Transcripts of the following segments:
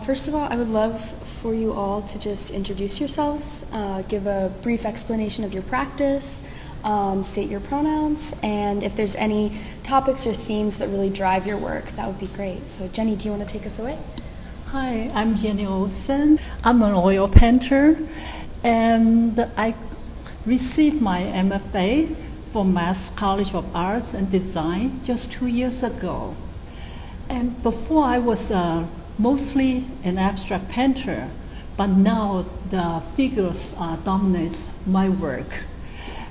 First of all, I would love for you all to just introduce yourselves, give a brief explanation of your practice, state your pronouns, and if there's any topics or themes that really drive your work, that would be great. So Jenny, do you want to take us away? Hi, I'm Jenny Olsen. I'm an oil painter, and I received my MFA from Mass College of Arts and Design just 2 years ago. And before I was mostly an abstract painter, but now the figures dominate my work.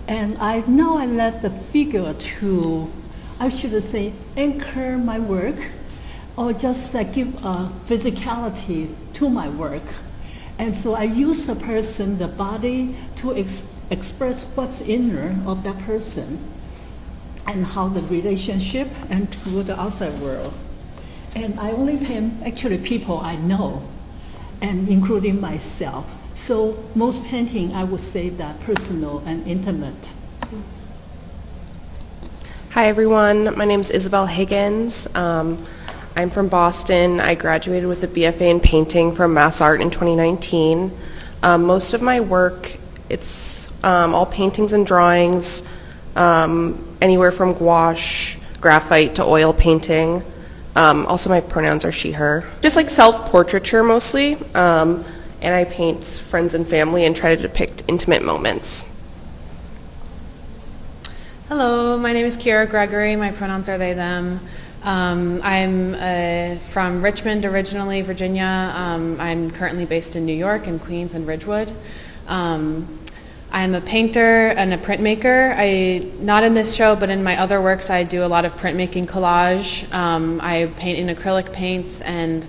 And now I let the figure to, I should say, anchor my work, or just give a physicality to my work. And so I use the person, the body, to express what's inner of that person and how the relationship and to the outside world. And I only paint actually people I know, and including myself. So most painting, I would say that personal and intimate. Hi everyone, my name is Isabelle Higgins. I'm from Boston. I graduated with a BFA in painting from Mass Art in 2019. Most of my work, it's all paintings and drawings, anywhere from gouache, graphite to oil painting. Also my pronouns are she, her. Just like self-portraiture mostly, and I paint friends and family and try to depict intimate moments. Hello, my name is Kyra Gregory. My pronouns are they, them. I'm from Richmond originally, Virginia. I'm currently based in New York, in Queens and Ridgewood. I'm a painter and a printmaker. Not in this show, but in my other works, I do a lot of printmaking collage. I paint in acrylic paints, and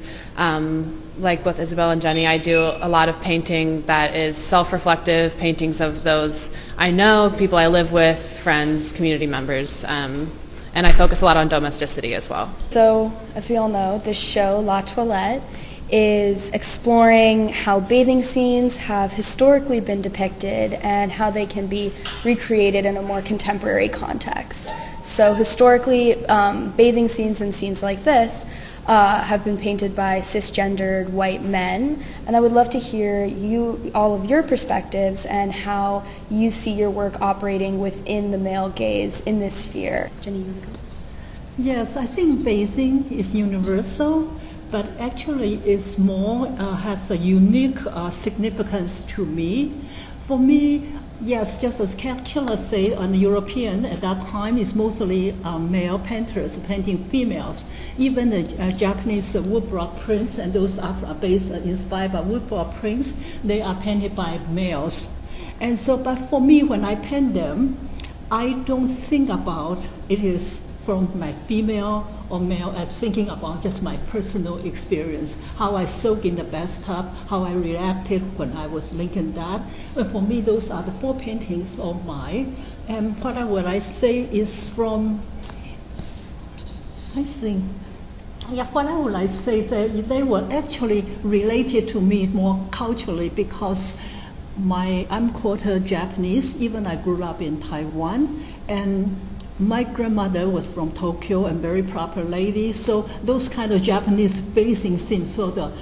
like both Isabelle and Jenny, I do a lot of painting that is self-reflective, paintings of those I know, people I live with, friends, community members, and I focus a lot on domesticity as well. So, as we all know, this show, La Toilette, is exploring how bathing scenes have historically been depicted and how they can be recreated in a more contemporary context. So historically, bathing scenes and scenes like this have been painted by cisgendered white men, and I would love to hear all of your perspectives and how you see your work operating within the male gaze in this sphere. Jenny, you want to go? Yes, I think bathing is universal, but actually it's more, has a unique significance to me. For me, yes, just as Kyra said, on the European at that time, it's mostly male painters painting females. Even the Japanese woodblock prints, and those are based, inspired by woodblock prints, they are painted by males. And so, but for me, when I paint them, I don't think about it is from my female or male. I'm thinking about just my personal experience, how I soaked in the bathtub, how I reacted when I was linking that. But for me, those are the 4 paintings of mine. And what I say is from, I think, what I would say that they were actually related to me more culturally, because I'm quarter Japanese, even I grew up in Taiwan, and my grandmother was from Tokyo and very proper lady, so those kind of Japanese bathing seems sort of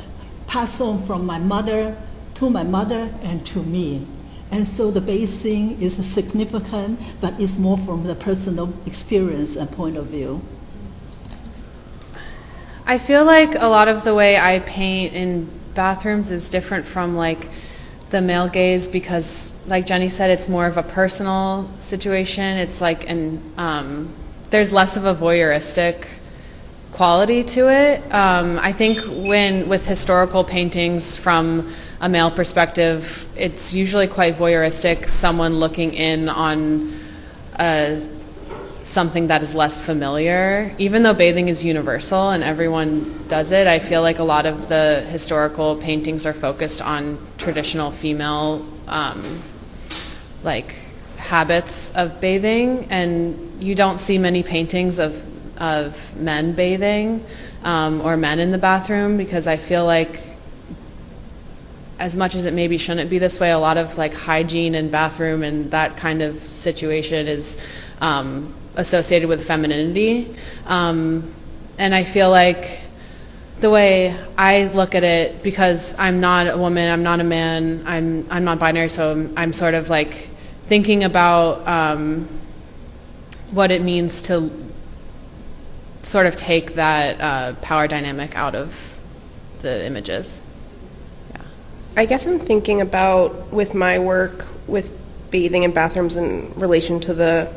passed on from my mother and to me. And so the bathing is significant, but it's more from the personal experience and point of view. I feel like a lot of the way I paint in bathrooms is different from like the male gaze, because like Jenny said, it's more of a personal situation. It's like there's less of a voyeuristic quality to it. I think with historical paintings from a male perspective, it's usually quite voyeuristic, someone looking in on something that is less familiar. Even though bathing is universal and everyone does it, I feel like a lot of the historical paintings are focused on traditional female like habits of bathing, and you don't see many paintings of men bathing or men in the bathroom, because I feel like, as much as it maybe shouldn't be this way, a lot of like hygiene and bathroom and that kind of situation is associated with femininity, and I feel like the way I look at it, because I'm not a woman, I'm not a man, I'm not binary, so I'm sort of like thinking about what it means to sort of take that power dynamic out of the images. Yeah. I guess I'm thinking about, with my work with bathing in bathrooms in relation to the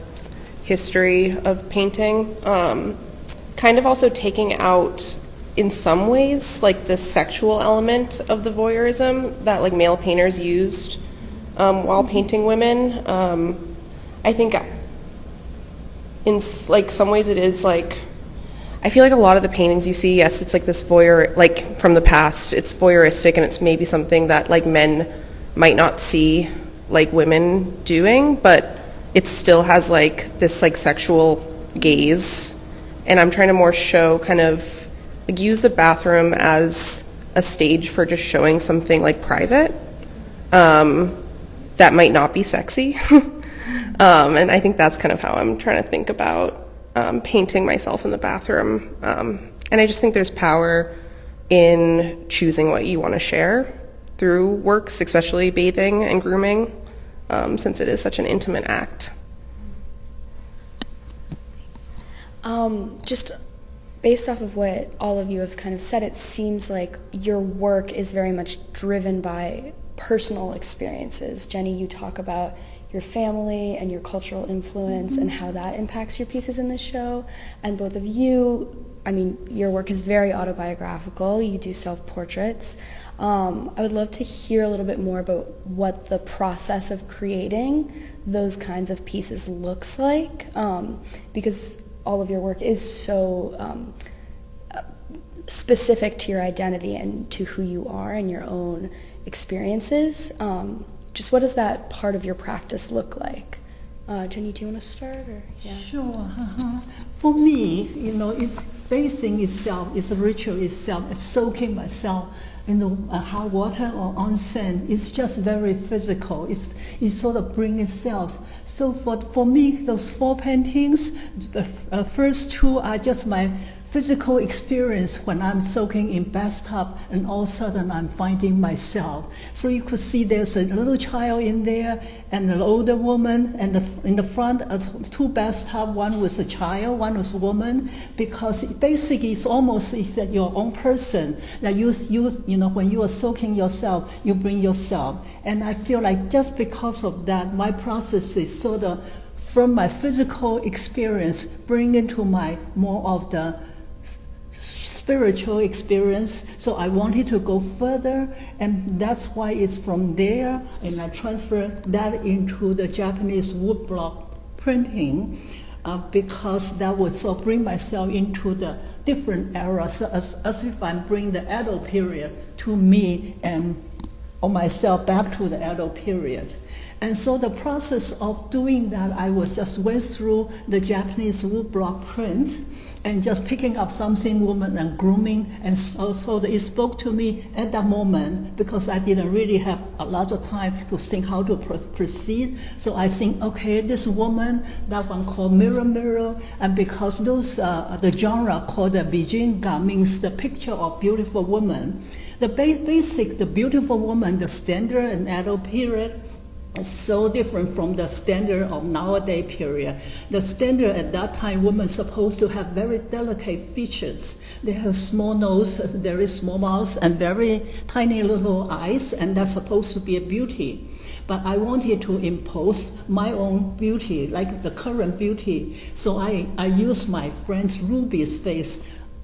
history of painting, kind of also taking out, in some ways, like the sexual element of the voyeurism that like male painters used while painting women. I think in like some ways it is like, I feel like a lot of the paintings you see, yes, it's like this voyeur, like from the past, it's voyeuristic, and it's maybe something that like men might not see like women doing, but it still has like this like sexual gaze. And I'm trying to more show kind of like use the bathroom as a stage for just showing something like private that might not be sexy. And I think that's kind of how I'm trying to think about painting myself in the bathroom. And I just think there's power in choosing what you want to share through works, especially bathing and grooming, since it is such an intimate act. Just based off of what all of you have kind of said, it seems like your work is very much driven by personal experiences. Jenny, you talk about your family and your cultural influence and how that impacts your pieces in the show. And both of you, I mean, your work is very autobiographical. You do self-portraits. I would love to hear a little bit more about what the process of creating those kinds of pieces looks like, because all of your work is so specific to your identity and to who you are and your own experiences. Just what does that part of your practice look like? Jenny, do you want to start? Or? Yeah. Sure. For me, it's bathing itself, it's a ritual itself, it's soaking myself in the hot water or onsen. It's just very physical. It sort of brings itself. So for me, those 4 paintings, the first 2 are just my physical experience when I'm soaking in bathtub, and all of a sudden I'm finding myself. So you could see there's a little child in there and an older woman, and in the front 2 bathtubs, one was a child, one was a woman, because basically it's almost that your own person. That you when you are soaking yourself, you bring yourself. And I feel like just because of that, my process is sort of from my physical experience bring into my more of the spiritual experience. So I wanted to go further, and that's why it's from there, and I transfer that into the Japanese woodblock printing, because that would sort of bring myself into the different eras, as if I'm bringing the Edo period to me and or myself back to the Edo period. And so the process of doing that, I was just went through the Japanese woodblock print and just picking up something woman and grooming, and so it spoke to me at that moment, because I didn't really have a lot of time to think how to proceed. So I think, okay, this woman, that one called Mirror Mirror, and because those the genre called the Bijinga means the picture of beautiful woman. The basic, the beautiful woman, the standard and Edo period, is so different from the standard of nowadays period. The standard at that time, women supposed to have very delicate features. They have small nose, very small mouth, and very tiny little eyes, and that's supposed to be a beauty. But I wanted to impose my own beauty, like the current beauty. So I used my friend Ruby's face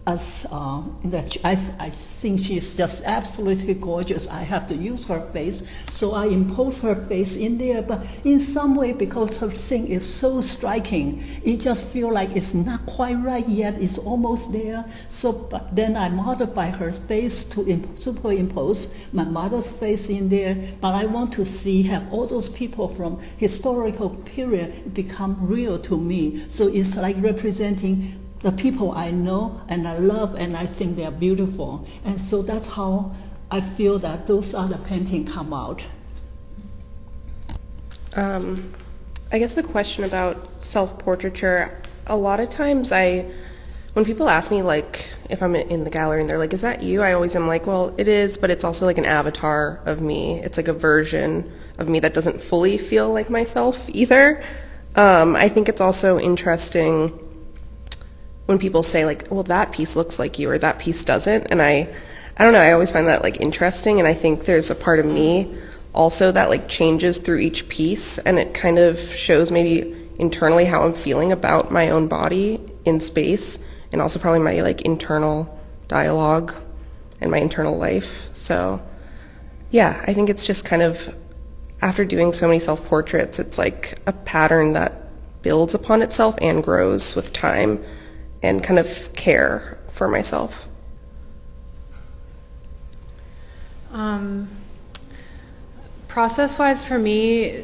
as I think she's just absolutely gorgeous. I have to use her face, so I impose her face in there. But in some way, because her thing is so striking, it just feels like it's not quite right yet. It's almost there. So, but then I modify her face to superimpose my mother's face in there. But I want to have all those people from historical period become real to me. So it's like representing the people I know and I love, and I think they're beautiful. And so that's how I feel that those other paintings come out. I guess the question about self-portraiture, a lot of times I when people ask me, like, if I'm in the gallery and they're like, is that you? I always am like, well, it is, but it's also like an avatar of me. It's like a version of me that doesn't fully feel like myself either. I think it's also interesting when people say, like, well, that piece looks like you or that piece doesn't. And I don't know, I always find that, like, interesting. And I think there's a part of me also that, like, changes through each piece. And it kind of shows maybe internally how I'm feeling about my own body in space, and also probably my, like, internal dialogue and my internal life. So yeah, I think it's just kind of, after doing so many self-portraits, it's like a pattern that builds upon itself and grows with time, and kind of care for myself. Process-wise for me,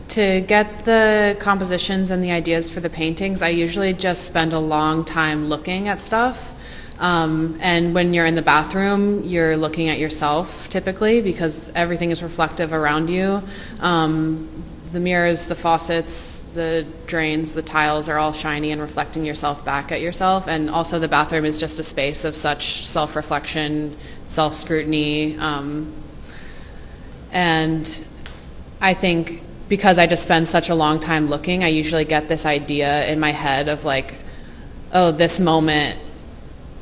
to get the compositions and the ideas for the paintings, I usually just spend a long time looking at stuff. And when you're in the bathroom, you're looking at yourself typically, because everything is reflective around you. The mirrors, the faucets, the drains, the tiles are all shiny and reflecting yourself back at yourself. And also the bathroom is just a space of such self-reflection, self-scrutiny. And I think because I just spend such a long time looking, I usually get this idea in my head of like, oh, this moment,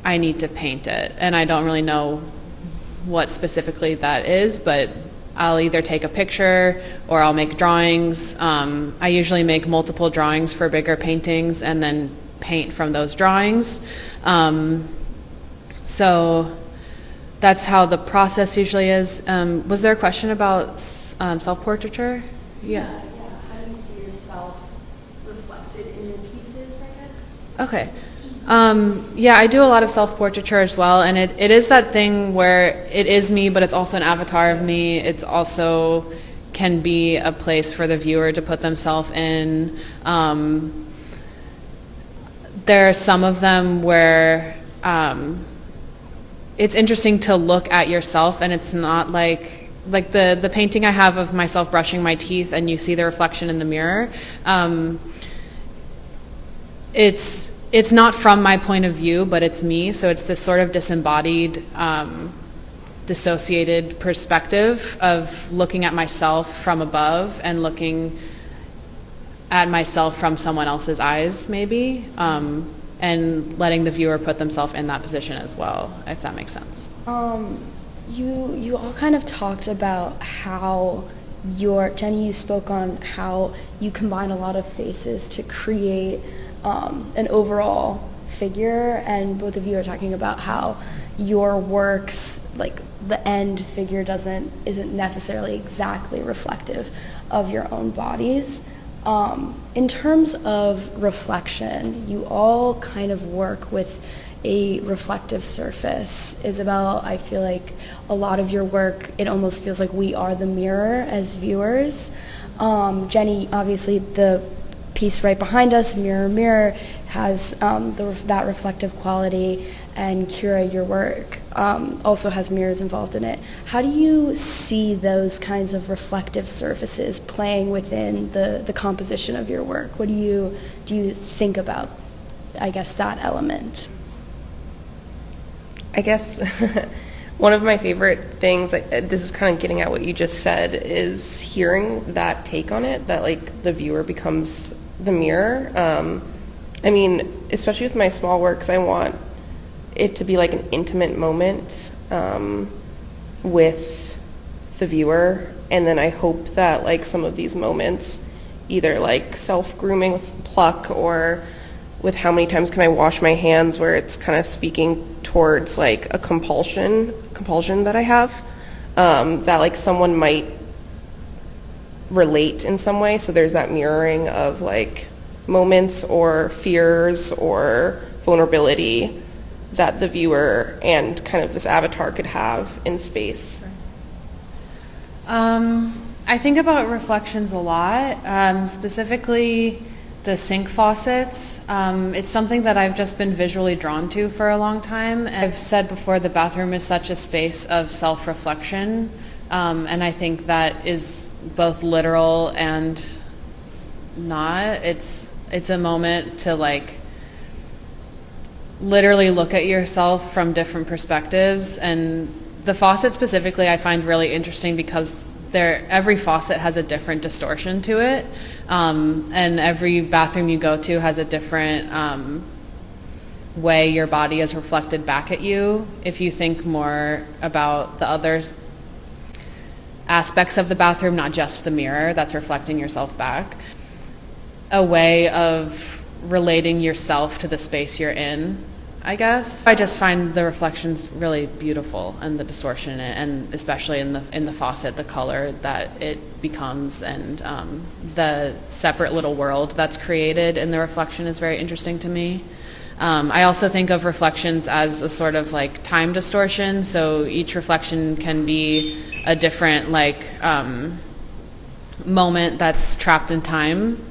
I need to paint it. And I don't really know what specifically that is, but I'll either take a picture or I'll make drawings. I usually make multiple drawings for bigger paintings and then paint from those drawings. So that's how the process usually is. Was there a question about self-portraiture? Yeah. How do you see yourself reflected in your pieces, I guess? Okay. Yeah, I do a lot of self-portraiture as well, and it is that thing where it is me, but it's also an avatar of me. It's also can be a place for the viewer to put themselves in. There are some of them where it's interesting to look at yourself, and it's not like the painting I have of myself brushing my teeth and you see the reflection in the mirror. It's not from my point of view, but it's me, so it's this sort of disembodied, dissociated perspective of looking at myself from above and looking at myself from someone else's eyes, maybe. And letting the viewer put themselves in that position as well, if that makes sense. You all kind of talked about how Jenny, you spoke on how you combine a lot of faces to create an overall figure, and both of you are talking about how your works, like the end figure isn't necessarily exactly reflective of your own bodies. In terms of reflection, you all kind of work with a reflective surface. Isabelle, I feel like a lot of your work, it almost feels like we are the mirror as viewers. Jenny, obviously the piece right behind us, Mirror, Mirror, has that reflective quality, and Kyra, your work, also has mirrors involved in it. How do you see those kinds of reflective surfaces playing within the composition of your work? What do you think about, I guess, that element? I guess one of my favorite things, this is kind of getting at what you just said, is hearing that take on it, that like the viewer becomes the mirror. I mean, especially with my small works, I want it to be like an intimate moment with the viewer, and then I hope that like some of these moments, either like self-grooming with pluck or with how many times can I wash my hands, where it's kind of speaking towards like a compulsion that I have, that like someone might relate in some way. So there's that mirroring of like moments or fears or vulnerability that the viewer and kind of this avatar could have in space. I think about reflections a lot, specifically the sink faucets. It's something that I've just been visually drawn to for a long time. I've said before, the bathroom is such a space of self-reflection, and I think that is both literal and not. It's a moment to like literally look at yourself from different perspectives. And the faucet specifically I find really interesting because every faucet has a different distortion to it, and every bathroom you go to has a different way your body is reflected back at you. If you think more about the other aspects of the bathroom, not just the mirror that's reflecting yourself back, a way of relating yourself to the space you're in, I guess. I just find the reflections really beautiful, and the distortion in it, and especially in the faucet, the color that it becomes, and the separate little world that's created in the reflection is very interesting to me. I also think of reflections as a sort of like time distortion, so each reflection can be a different moment that's trapped in time.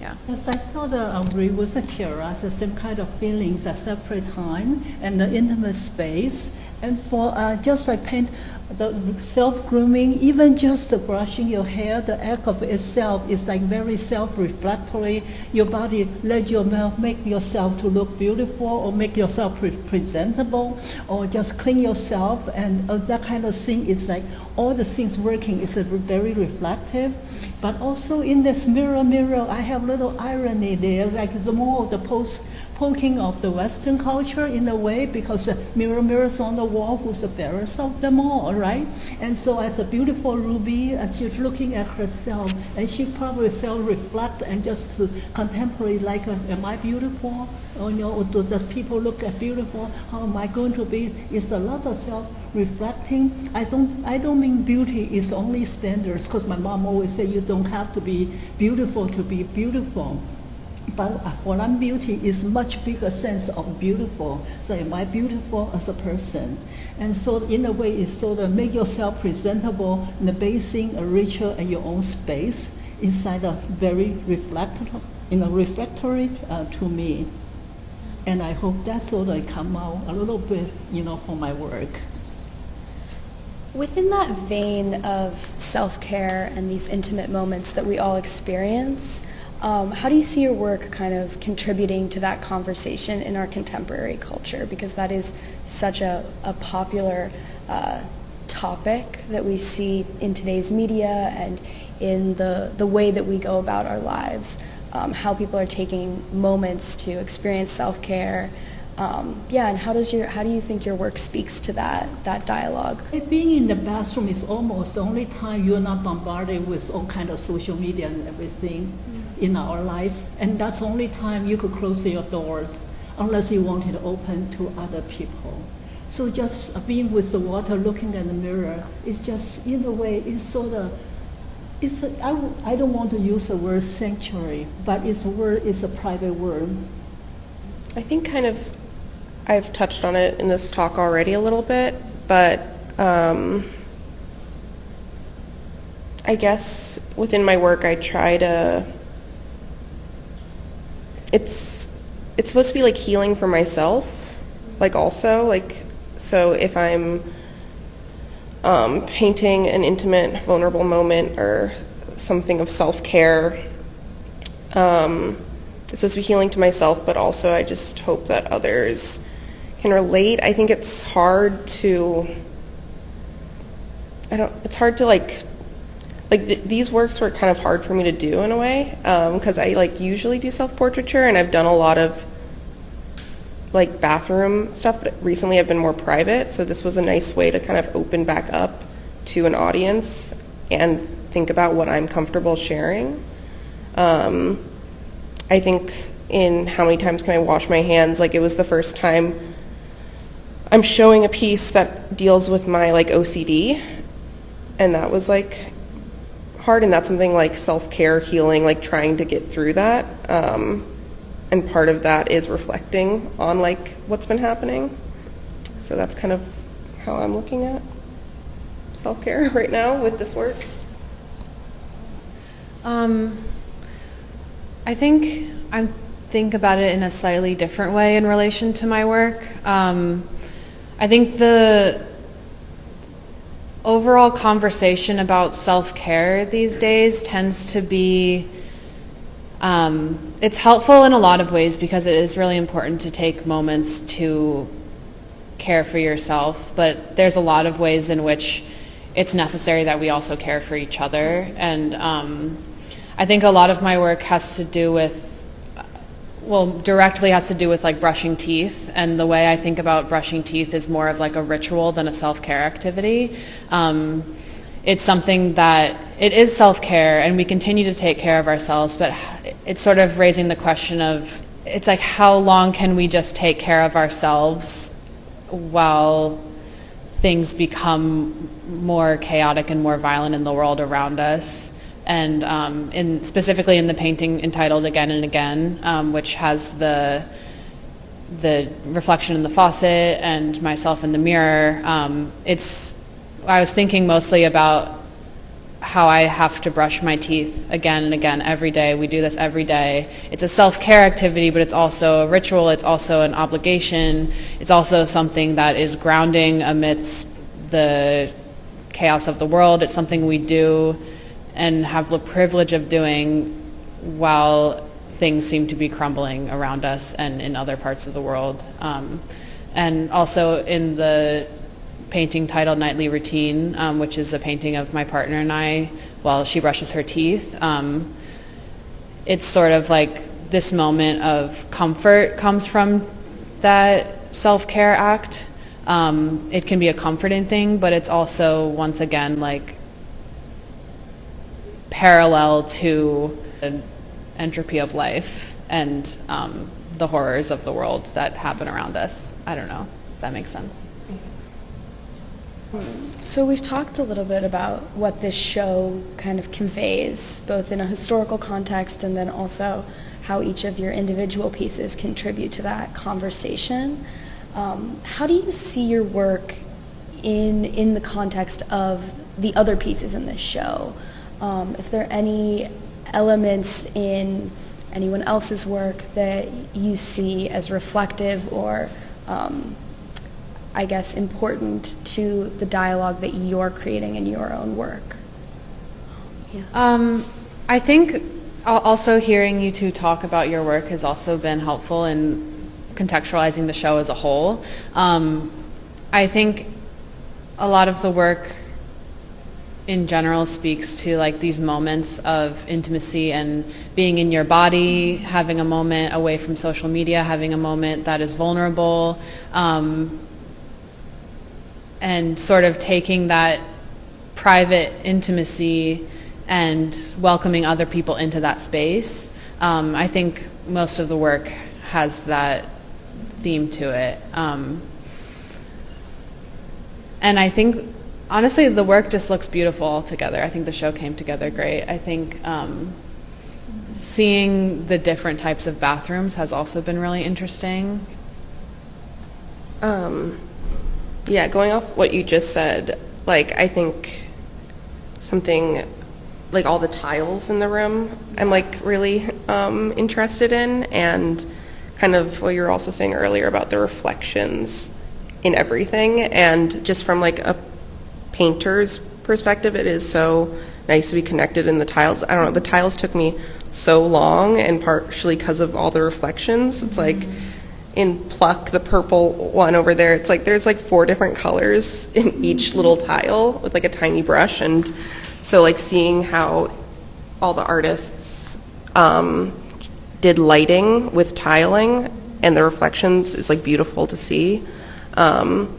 Yeah. Yes, I sort of agree with Kyra. The same kind of feelings, a separate time and the intimate space. And for just like paint, the self-grooming, even just the brushing your hair, the act of itself is like very self-reflectory. Your body let your mouth make yourself to look beautiful, or make yourself presentable, or just clean yourself, and that kind of thing is like all the things working is very reflective. But also in this mirror, I have little irony there, like the more of the poking of the Western culture in a way, because the mirrors on the wall, who's the fairest of them all, right? And so as a beautiful Ruby, and she's looking at herself, and she probably self-reflect and just to contemporary, like, am I beautiful? Or, or does people look at beautiful? How am I going to be? It's a lot of self-reflecting. I don't mean beauty is only standards, because my mom always said you don't have to be beautiful to be beautiful. But for them, beauty is much bigger sense of beautiful. So am I beautiful as a person? And so in a way, it's sort of make yourself presentable in the basing a ritual and your own space inside a very reflectory to me. And I hope that sort of come out a little bit, for my work. Within that vein of self-care and these intimate moments that we all experience, how do you see your work kind of contributing to that conversation in our contemporary culture? Because that is such a popular topic that we see in today's media and in the way that we go about our lives. How people are taking moments to experience self-care. And how do you think your work speaks to that dialogue? Being in the bathroom is almost the only time you're not bombarded with all kind of social media and everything in our life, and that's the only time you could close your doors unless you wanted to open to other people. So just being with the water, looking at the mirror, is just, in a way, it's sort of, I don't want to use the word sanctuary, but it's a private word. I think I've touched on it in this talk already a little bit, but I guess within my work I try to, it's supposed to be like healing for myself, like also, like, so if I'm painting an intimate, vulnerable moment or something of self-care, it's supposed to be healing to myself, but also I just hope that others can relate. I think it's hard to, these works were kind of hard for me to do in a way, because I usually do self-portraiture, and I've done a lot of bathroom stuff, but recently I've been more private, so this was a nice way to kind of open back up to an audience and think about what I'm comfortable sharing. I think in how many times can I wash my hands, it was the first time I'm showing a piece that deals with my OCD, and that was hard, and that's something self-care, healing, trying to get through that, and part of that is reflecting on what's been happening. So that's kind of how I'm looking at self-care right now with this work. I think I think about it in a slightly different way in relation to my work. I think the overall conversation about self-care these days tends to be It's helpful in a lot of ways because it is really important to take moments to care for yourself, but there's a lot of ways in which it's necessary that we also care for each other. And I think a lot of my work has to do with, directly has to do with like brushing teeth, and the way I think about brushing teeth is more of like a ritual than a self-care activity. It's something that, it is self-care, and we continue to take care of ourselves, but it's sort of raising the question of, it's like, how long can we just take care of ourselves while things become more chaotic and more violent in the world around us? And specifically in the painting entitled Again and Again, which has the reflection in the faucet and myself in the mirror, I was thinking mostly about how I have to brush my teeth again and again every day. We do this every day. It's a self-care activity, but it's also a ritual. It's also an obligation. It's also something that is grounding amidst the chaos of the world. It's something we do and have the privilege of doing while things seem to be crumbling around us and in other parts of the world. And also in the painting titled Nightly Routine, which is a painting of my partner and I while she brushes her teeth. It's sort of like this moment of comfort comes from that self-care act. It can be a comforting thing, but it's also, once again, like parallel to the entropy of life and the horrors of the world that happen around us. I don't know if that makes sense. So we've talked a little bit about what this show kind of conveys, both in a historical context and then also how each of your individual pieces contribute to that conversation. How do you see your work in the context of the other pieces in this show? Is there any elements in anyone else's work that you see as reflective or I guess important to the dialogue that you're creating in your own work? Yeah. I think also hearing you two talk about your work has also been helpful in contextualizing the show as a whole. I think a lot of the work in general speaks to like these moments of intimacy and being in your body, having a moment away from social media, having a moment that is vulnerable, and sort of taking that private intimacy and welcoming other people into that space. I think most of the work has that theme to it. And I think, honestly, the work just looks beautiful all together. I think the show came together great. I think seeing the different types of bathrooms has also been really interesting. Yeah, going off what you just said, like, I think something, like all the tiles in the room, I'm like really interested in, and kind of what you were also saying earlier about the reflections in everything, and just from like a painter's perspective, it is so nice to be connected in the tiles. I don't know, the tiles took me so long, and partially because of all the reflections. It's like in Pluck, the purple one over there, it's like there's like 4 different colors in each little tile with like a tiny brush. And so like seeing how all the artists did lighting with tiling and the reflections is like beautiful to see. And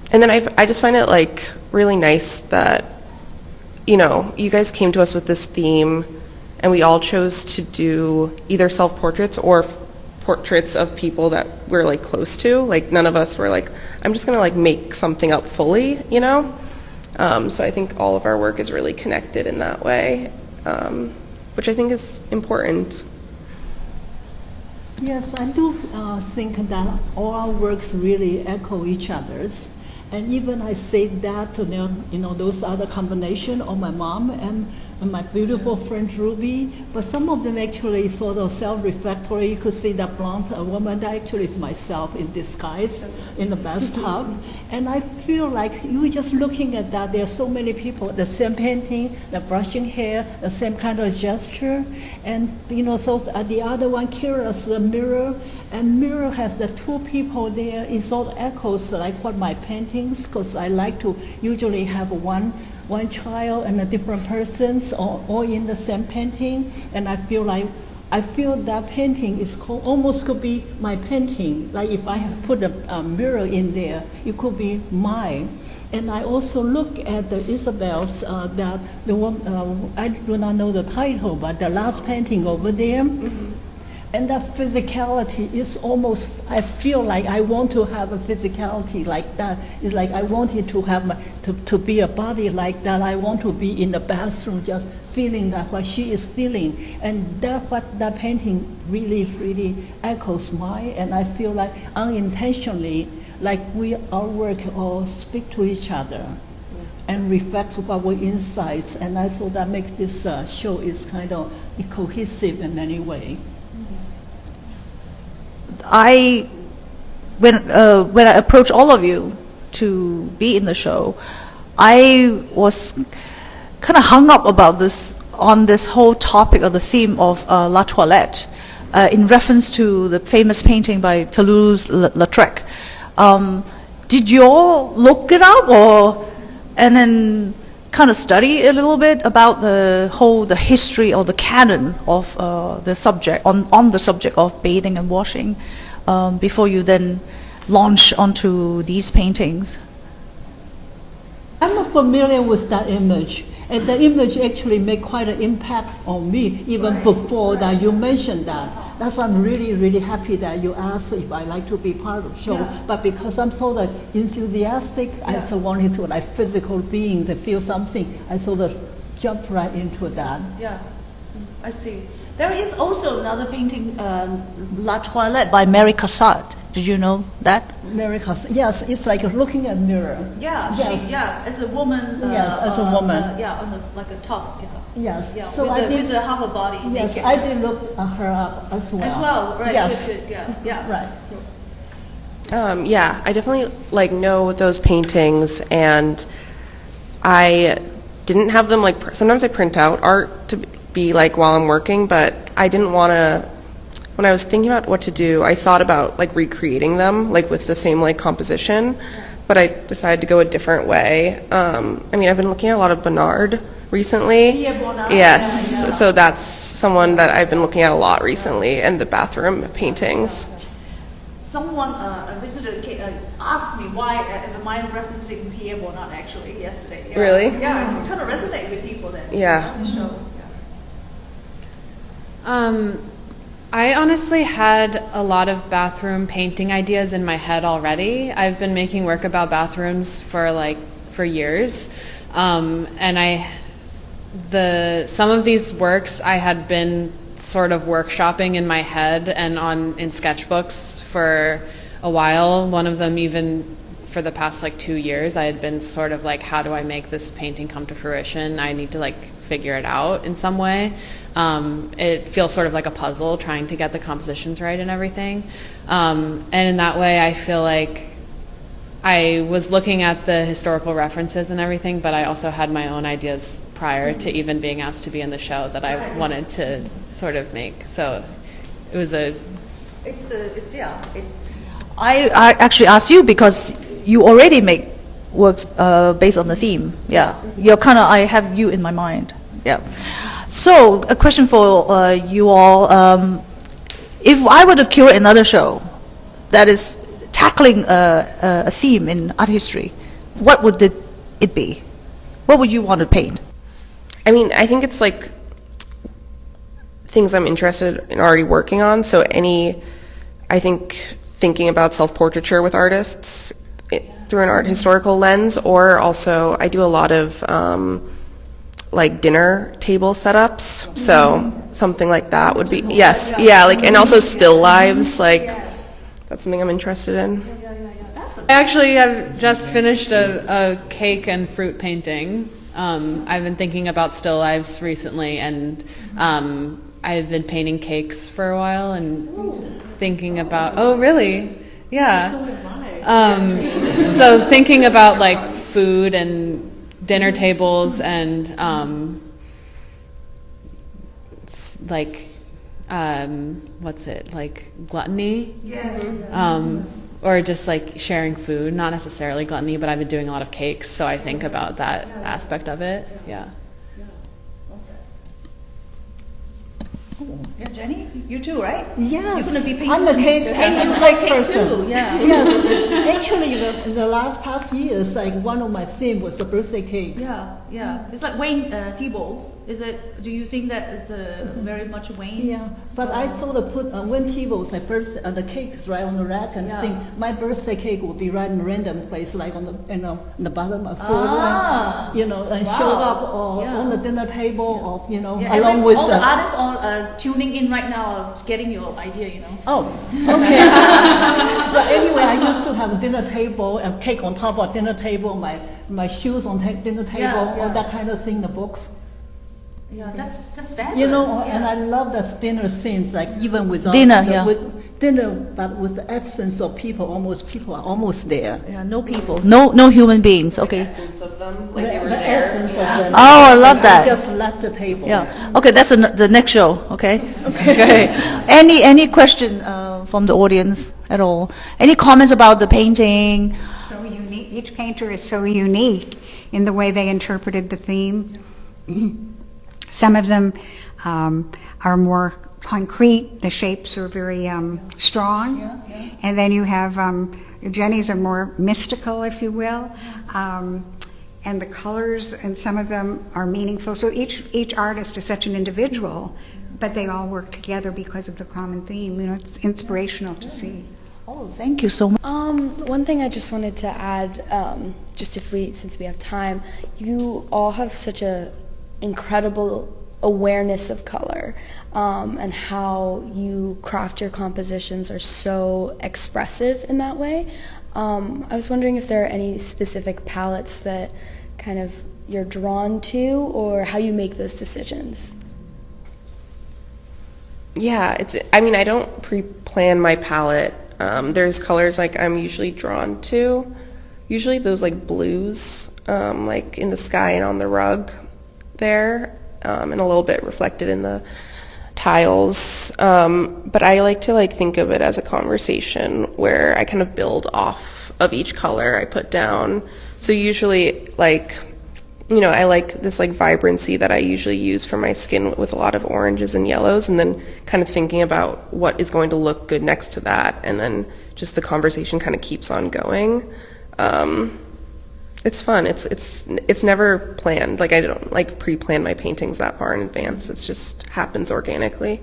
then I just find it like really nice that, you know, you guys came to us with this theme and we all chose to do either self-portraits or portraits of people that we're like close to. Like none of us were like, I'm just gonna like make something up fully, you know? So I think all of our work is really connected in that way, which I think is important. Yes, I do think that all our works really echo each other's. And even I say that to them, you know, those are the combination of my mom and and my beautiful friend Ruby, but some of them actually sort of self-reflectory. You could see that blonde woman, that actually is myself in disguise in the bathtub. And I feel like you just looking at that, there are so many people, the same painting, the brushing hair, the same kind of gesture. And so the other one, Kyra's the mirror, and mirror has the two people there. It sort of echoes like what my paintings, because I like to usually have one child and a different persons all in the same painting. And I feel that painting is almost could be my painting. Like if I put a mirror in there, it could be mine. And I also look at the Isabelle's, the one, I do not know the title, but the last painting over there. Mm-hmm. And that physicality is almost, I feel like I want to have a physicality like that. It's like I wanted to have to be a body like that. I want to be in the bathroom just feeling that what she is feeling. And that what that painting really echoes mine. And I feel like unintentionally, like our work all speak to each other and reflect our insights. And I thought that makes this show is kind of cohesive in many ways. When I approached all of you to be in the show, I was kind of hung up about on this whole topic of the theme of La Toilette, in reference to the famous painting by Toulouse-Lautrec. Did you all look it up, and then kind of study a little bit about the history or the canon of the subject on the subject of bathing and washing, before you then launch onto these paintings? I'm familiar with that image, and the image actually made quite an impact on me even before that you mentioned that. That's why I'm really happy that you asked if I like to be part of the show. Yeah. But because I'm sort of enthusiastic, I also wanted to, like physical being, to feel something. I sort of jumped right into that. Yeah, I see. There is also another painting, La Toilette by Mary Cassatt. Did you know that? Mary Cassatt, yes, it's like looking at a mirror. Yeah, yes. As a woman. Yes, as a woman. On like a top. Yes. Yeah, so with the half a body. Yes, naked. I did look at her up as well. As well, right? Yes. Good. Yeah. Right. Yeah, I definitely know those paintings, and I didn't have them sometimes I print out art to be while I'm working, but I didn't want to. When I was thinking about what to do, I thought about recreating them with the same composition, but I decided to go a different way. I've been looking at a lot of Bonnard recently. Yes, so that's someone that I've been looking at a lot recently, and the bathroom paintings. Someone, a visitor, asked me why am I referencing Pierre Bonnard actually yesterday. Yeah. Really? Yeah, it kind of resonate with people then. Yeah. The show. Yeah. I honestly had a lot of bathroom painting ideas in my head already. I've been making work about bathrooms for years, and some of these works I had been sort of workshopping in my head and in sketchbooks for a while. One of them even for the past 2 years I had been sort of how do I make this painting come to fruition? I need to figure it out in some way. It feels sort of like a puzzle trying to get the compositions right and everything. And in that way I feel like I was looking at the historical references and everything, but I also had my own ideas prior to even being asked to be in the show that I wanted to sort of make. So it was I actually asked you because you already make works based on the theme. Yeah, you're I have you in my mind. Yeah. So a question for you all: if I were to curate another show that is tackling a theme in art history, what would it be? What would you want to paint? I think it's things I'm interested in already working on. So I think thinking about self-portraiture with artists through an art historical lens, or also I do a lot of dinner table setups. So something like that would be, yes, yeah, and also still lives, that's something I'm interested in. I actually have just finished a cake and fruit painting. I've been thinking about still lifes recently, and I've been painting cakes for a while and thinking about, oh really? Yeah. So thinking about like food and dinner tables and like what's it, like gluttony? Or just like sharing food, not necessarily gluttony, but I've been doing a lot of cakes, so I think about that aspect of it. Yeah. Yeah, Jenny, you too, right? Yes. You're going to be painting I'm a cake person. too. Yeah. Yes. Actually, the last past years, like one of my themes was the birthday cake. Yeah. It's like Wayne Thibault. Is it? Do you think that it's very much Wayne? Yeah, but I sort of put when Thibault's the cake is right on the rack and think my birthday cake will be right in a random place, like on the in the bottom of food, and show up on the dinner table, along with all the artists all tuning in right now, are getting your idea, Oh, okay. But anyway, I used to have a dinner table and cake on top of dinner table, my shoes on dinner table, all that kind of thing, the books. Yeah, that's fabulous. And I love that dinner scenes, like even without Dinner, with dinner, but with the absence of people are almost there. Yeah, no people, no human beings. Okay. The essence of them, like they were The there. essence of them. Oh, I love that. I just left the table. Yeah. Okay, that's the next show. Okay. Okay. Any question from the audience at all? Any comments about the painting? So unique. Each painter is so unique in the way they interpreted the theme. Some of them are more concrete. The shapes are very strong. And then you have Jenny's are more mystical, if you will. And the colors, and some of them are meaningful. So each artist is such an individual, but they all work together because of the common theme. It's inspirational to see. Oh, thank you so much. One thing I just wanted to add, since we have time, you all have such a incredible awareness of color, and how you craft your compositions are so expressive in that way. I was wondering if there are any specific palettes that kind of you're drawn to, or how you make those decisions. Yeah, I don't pre-plan my palette. There's colors like I'm usually drawn to, usually those like blues, like in the sky and on the rug there, and a little bit reflected in the tiles. But I like to think of it as a conversation where I kind of build off of each color I put down. So usually I like this vibrancy that I usually use for my skin with a lot of oranges and yellows, and then kind of thinking about what is going to look good next to that, and then just the conversation kind of keeps on going. It's fun. It's never planned. I don't pre-plan my paintings that far in advance. It just happens organically.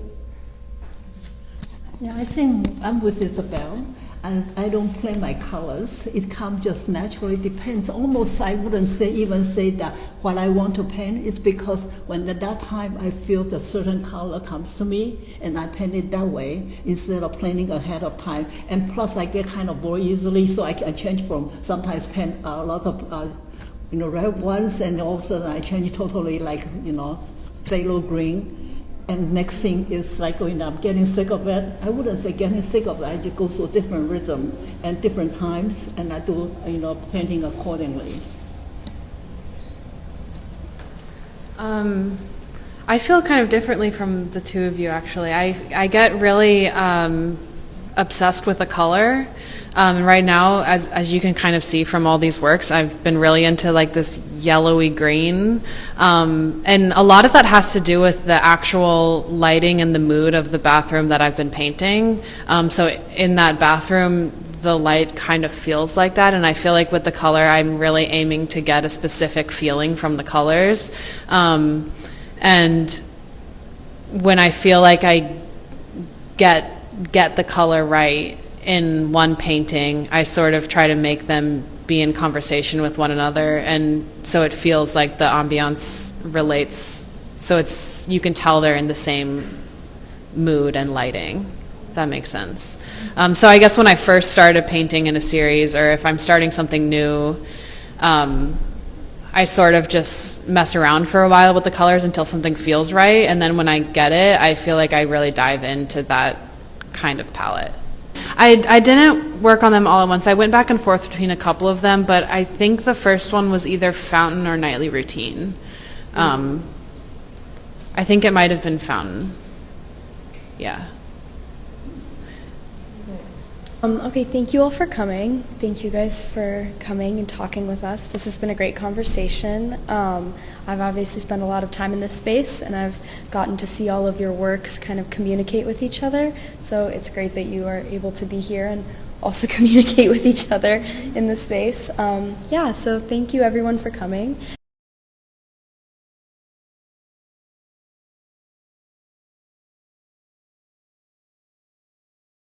Yeah, I think I'm with Isabelle, and I don't plan my colors. It comes just naturally. Depends. Almost, I wouldn't even say that what I want to paint is because when at that time I feel that certain color comes to me, and I paint it that way instead of planning ahead of time. And plus, I get kind of bored easily, so I change from sometimes paint a lot of red ones, and all of a sudden I change totally phthalo green. And next thing is I'm getting sick of it. I wouldn't say getting sick of it. I just go through different rhythm and different times, and I do painting accordingly. I feel kind of differently from the two of you, actually. I get really obsessed with the color. Right now, as you can kind of see from all these works, I've been really into this yellowy green. And a lot of that has to do with the actual lighting and the mood of the bathroom that I've been painting. So in that bathroom, the light kind of feels like that, and I feel like with the color, I'm really aiming to get a specific feeling from the colors. And when I feel like I get the color right in one painting, I sort of try to make them be in conversation with one another, and so it feels like the ambiance relates, so you can tell they're in the same mood and lighting, if that makes sense. So I guess when I first started painting in a series, or if I'm starting something new, I sort of just mess around for a while with the colors until something feels right, and then when I get it, I feel like I really dive into that kind of palette. I didn't work on them all at once. I went back and forth between a couple of them, but I think the first one was either Fountain or Nightly Routine. I think it might have been Fountain. Yeah. Okay, thank you all for coming. Thank you guys for coming and talking with us. This has been a great conversation. I've obviously spent a lot of time in this space, and I've gotten to see all of your works kind of communicate with each other. So it's great that you are able to be here and also communicate with each other in this space. Yeah, so thank you everyone for coming.